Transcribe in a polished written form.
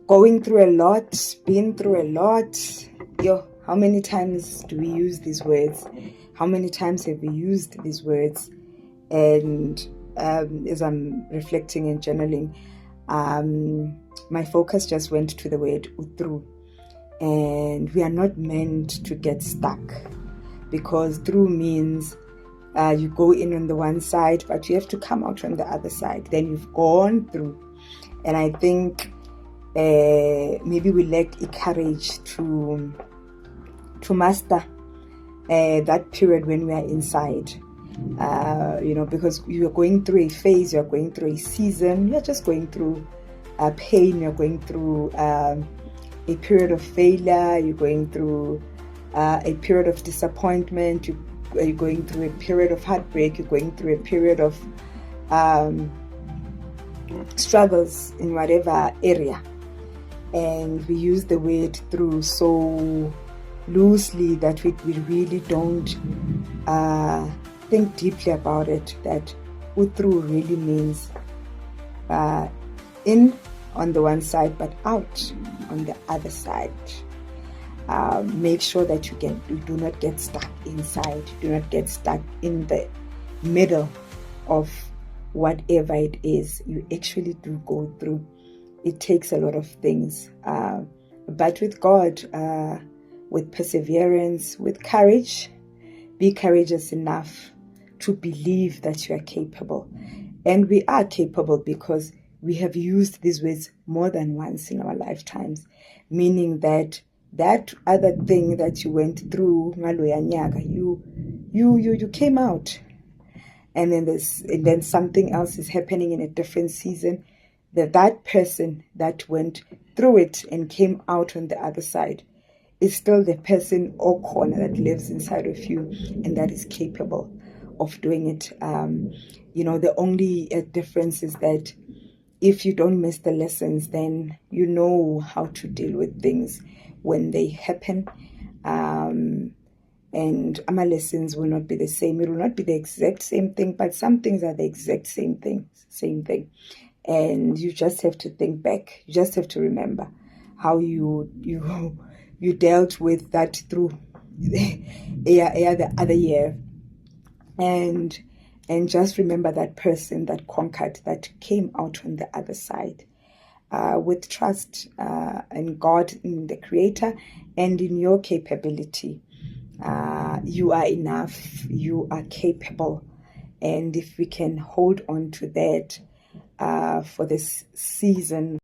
going through a lot, been through a lot. How many times do we use these words? How many times have we used these words? And as I'm reflecting and journaling, my focus just went to the word through. And we are not meant to get stuck, because through means you go in on the one side, but you have to come out on the other side. Then you've gone through. And I think maybe we lack the courage to master that period when we are inside. Because you are going through a phase, you are going through a season, you are just going through pain, you're going through a period of failure, you're going through a period of disappointment, you're going through a period of heartbreak, you're going through a period of struggles in whatever area. And we use the word through so loosely that we really don't think deeply about it, that through really means in on the one side but out on the other side. Make sure that you do not get stuck inside, do not get stuck in the middle of whatever it is you actually do go through. It takes a lot of things, but with God, with perseverance, with courage, be courageous enough to believe that you are capable. And we are capable because we have used these words more than once in our lifetimes, meaning that other thing that you went through, you came out, and then something else is happening in a different season. That person that went through it and came out on the other side is still the person or corner that lives inside of you, and that is capable of doing it. The only difference is that if you don't miss the lessons, then you know how to deal with things when they happen. And our lessons will not be the same. It will not be the exact same thing, but some things are the exact same thing. And you just have to think back. You just have to remember how you dealt with that through the other year. And just remember that person that conquered, that came out on the other side, with trust in God, in the Creator, and in your capability. You are enough, you are capable. And if we can hold on to that for this season,